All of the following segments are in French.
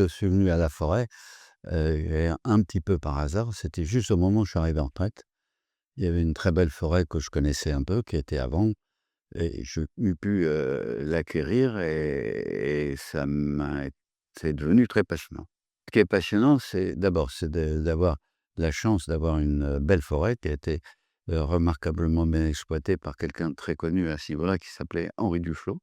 je suis venu à la forêt, et un petit peu par hasard, c'était juste au moment où je suis arrivé en retraite. Il y avait une très belle forêt que je connaissais un peu, qui était avant et je eu pu, l'acquérir et ça m'a c'est devenu très passionnant. Ce qui est passionnant, c'est d'abord, c'est d'avoir la chance d'avoir une, belle forêt qui a été, remarquablement bien exploitée par quelqu'un de très connu à ce niveau-là qui s'appelait Henri Duflot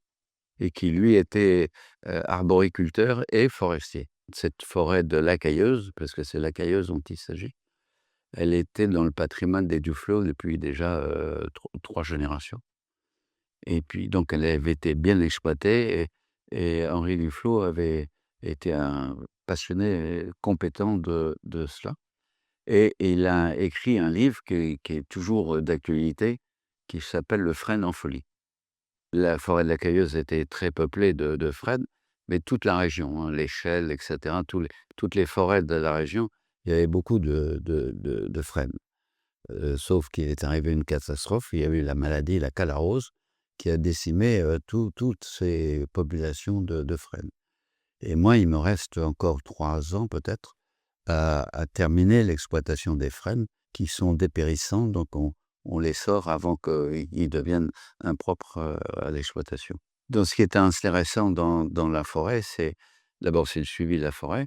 et qui lui était, arboriculteur et forestier. Cette forêt de la Cailleuse, parce que c'est la Cailleuse dont il s'agit, elle était dans le patrimoine des Duflot depuis déjà, 3 générations et puis donc elle avait été bien exploitée et Henri Duflot avait été un passionné compétent de cela et il a écrit un livre qui est toujours, d'actualité, qui s'appelle «Le frêne en folie». La forêt de la Cailleuse était très peuplée de frênes, mais toute la région, hein, l'Échelle et cetera, toutes les forêts de la région, il y avait beaucoup de frênes. Sauf qu'il est arrivé une catastrophe, il y a eu la maladie, la calarrhose, qui a décimé, toutes ces populations de frênes et moi, il me reste encore 3 ans peut-être à terminer l'exploitation des frênes qui sont dépérissants, donc on les sort avant qu'ils deviennent impropres, à l'exploitation. Donc ce qui est intéressant dans la forêt, c'est d'abord, c'est le suivi de la forêt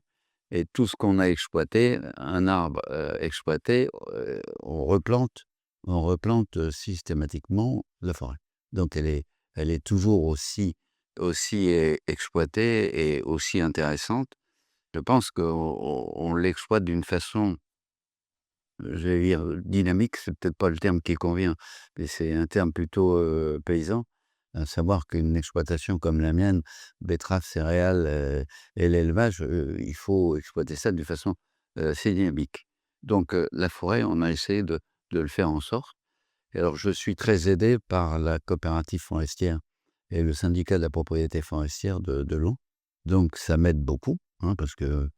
et tout ce qu'on a exploité, un arbre, exploité, on replante, systématiquement la forêt. Donc elle est toujours aussi exploitée et aussi intéressante. Je pense qu'on l'exploite d'une façon, je vais dire, dynamique, c'est peut-être pas le terme qui convient, mais c'est un terme plutôt, paysan. À savoir qu'une exploitation comme la mienne, betteraves, céréales, et l'élevage, il faut exploiter ça d'une façon, assez dynamique. Donc, la forêt, on a essayé de le faire en sorte et alors je suis très aidé par la coopérative forestière et le syndicat de la propriété forestière de Laon. Donc ça m'aide beaucoup, hein, parce que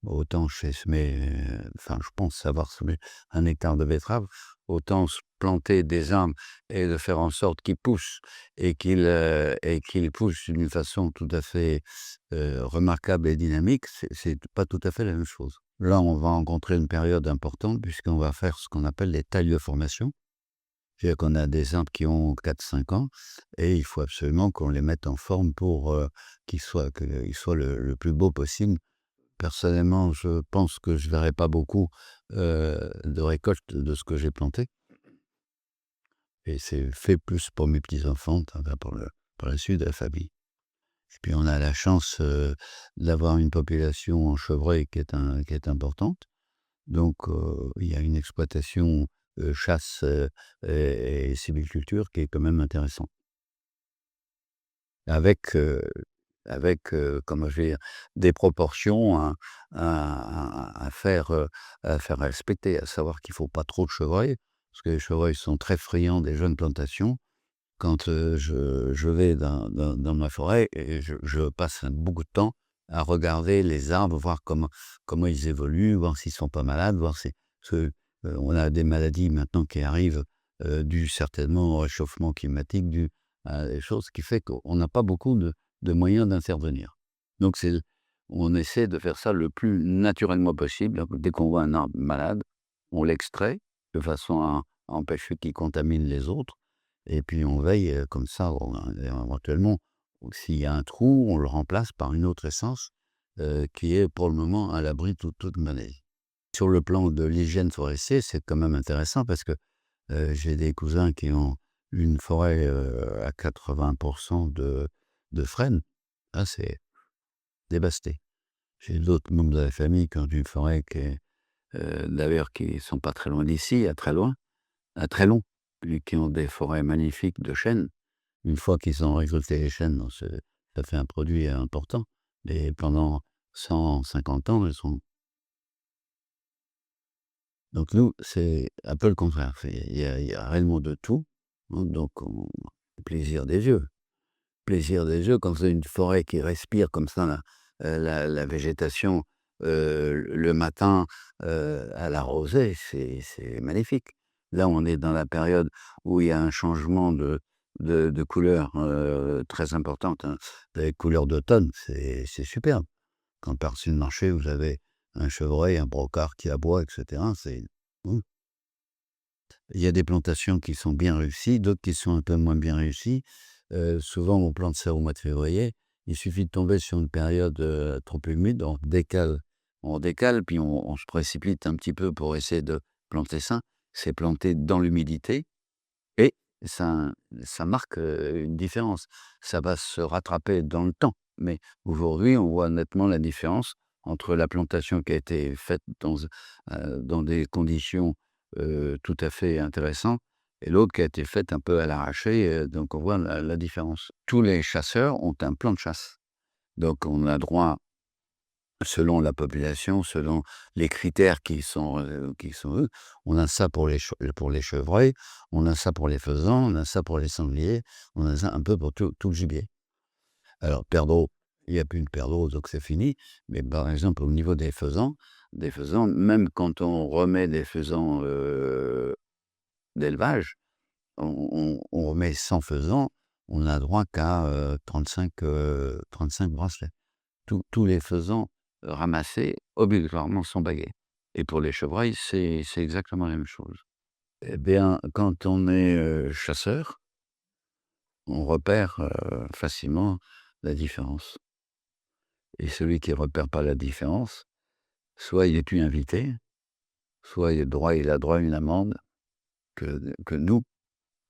autant je sais semer, enfin je pense savoir semer 1 hectare de betteraves, autant planter des arbres et de faire en sorte qu'ils poussent et qu'ils poussent d'une façon tout à fait, remarquable et dynamique, c'est pas tout à fait la même chose. Là, on va rencontrer une période importante puisqu'on va faire ce qu'on appelle les taille-formations. C'est-à-dire qu'on a des arbres qui ont 4 5 ans et il faut absolument qu'on les mette en forme pour, qu'ils soient le plus beau possible. Personnellement, je pense que je verrai pas beaucoup, de récolte de ce que j'ai planté et c'est fait plus pour mes petits-enfants, enfin pour la suite de la famille. Et puis on a la chance, d'avoir une population en chevreuil qui est importante. Donc, il y a une exploitation, chasse, et sylviculture qui est quand même intéressante. Avec, comment je vais dire? Des proportions à faire respecter. À savoir qu'il faut pas trop de chevreuils, parce que les chevreuils sont très friands des jeunes plantations. Quand, je vais dans ma forêt et je passe beaucoup de temps à regarder les arbres, voir comment ils évoluent, voir s'ils sont pas malades, voir si parce que, on a des maladies maintenant qui arrivent, dues certainement au réchauffement climatique, dues à des choses qui fait qu'on n'a pas beaucoup de moyens d'intervenir. Donc on essaie de faire ça le plus naturellement possible. Donc dès qu'on voit un arbre malade, on l'extrait de façon à empêcher qu'il contamine les autres et puis on veille, comme ça, éventuellement, s'il y a un trou, on le remplace par une autre essence, qui est pour le moment à l'abri de toute maladie. Sur le plan de l'hygiène forestière, c'est quand même intéressant parce que, j'ai des cousins qui ont une forêt, à 80 de frênes. Ah, c'est dévasté. J'ai d'autres membres de la famille qui ont une forêt qui est, d'ailleurs qui sont pas très loin d'ici, à très loin, à très long, et qui ont des forêts magnifiques de chênes. Une fois qu'ils ont récolté les chênes, donc ça fait un produit important et pendant 150 ans, ils sont donc nous, c'est un peu le contraire. Il y a réellement de tout, hein, donc plaisir des yeux. Plaisir des yeux quand c'est une forêt qui respire comme ça la végétation, le matin, à la rosée, c'est magnifique. Là, on est dans la période où il y a un changement de couleur, très importante, hein. Les couleurs d'automne, c'est superbe. Quand par-dessus le marché, vous avez un chevreuil, un brocard qui aboie, et cetera. Mmh. Il y a des plantations qui sont bien réussies, d'autres qui sont un peu moins bien réussies. Souvent, on plante ça au mois de février. Il suffit de tomber sur une période, trop humide, on décale, puis on se précipite un petit peu pour essayer de planter ça. C'est planté dans l'humidité et ça ça marque, une différence. Ça va se rattraper dans le temps, mais aujourd'hui, on voit nettement la différence entre la plantation qui a été faite dans des conditions, tout à fait intéressantes et l'autre qui a été faite un peu à l'arraché, donc on voit la différence. Tous les chasseurs ont un plan de chasse, donc on a droit, selon la population, selon les critères qui sont eux, on a ça pour les chevreuils, on a ça pour les faisans, on a ça pour les sangliers, on a ça un peu pour tout le gibier. Alors perdreaux, il y a plus de perdreaux, donc c'est fini, mais par exemple au niveau des faisans, même quand on remet des faisans, d'élevage, on remet 100 faisans, on n'a droit qu'à, 35 bracelets. Tous les faisans ramassés obligatoirement sont bagués et pour les chevreuils, c'est exactement la même chose. Eh bien, quand on est, chasseur, on repère, facilement la différence et celui qui repère pas la différence, soit il est plus invité, soit il a droit à une amende que que nous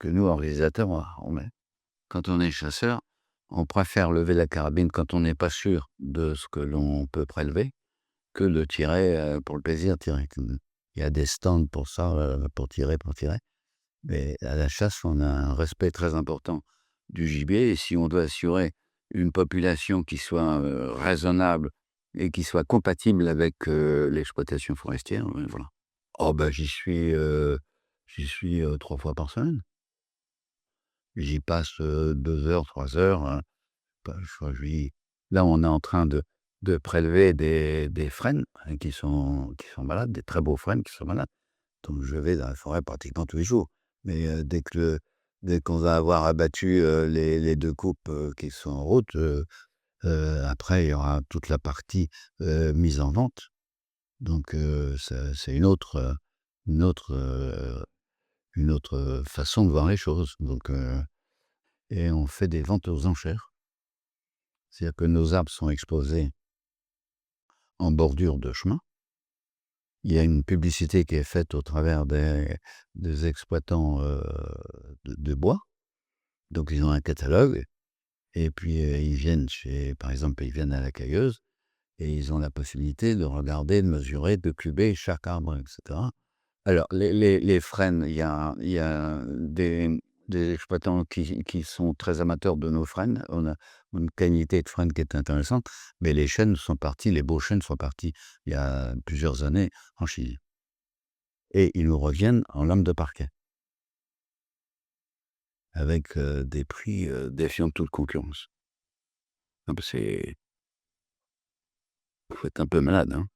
que nous organisateurs, on met. Quand on est chasseur, on préfère lever la carabine quand on n'est pas sûr de ce que l'on peut prélever, que de tirer, pour le plaisir de tirer. Il y a des stands pour ça, pour tirer. Mais à la chasse, on a un respect très important du gibier et si on doit assurer une population qui soit, raisonnable et qui soit compatible avec, l'exploitation forestière, voilà. Oh bah, j'y suis, 3 fois par semaine. J'y passe, 2 heures, 3 heures, bah, je crois que là, on est en train de prélever des frênes, qui sont malades, des très beaux frênes qui sont malades. Donc je vais dans la forêt pratiquement tous les jours. Mais, dès qu'on va avoir abattu, les 2 couples, qui sont en route, après il y aura toute la partie, mise en vente. Donc, c'est une autre, façon de voir les choses. Donc, et on fait des ventes aux enchères. C'est-à-dire que nos arbres sont exposés en bordure de chemin. Il y a une publicité qui est faite au travers des exploitants, de bois. Donc ils ont un catalogue et puis, ils viennent à la cueilleuse et ils ont la possibilité de regarder, de mesurer, de cuber chaque arbre et cetera. Alors les frênes, il y a des exploitants qui sont très amateurs de nos frênes. On a une qualité de frênes qui est intéressante, mais les beaux chênes sont partis il y a plusieurs années en Chine et ils nous reviennent en lame de parquet avec, des prix, défiant toute concurrence. Ah bah, faut être un peu malade, hein.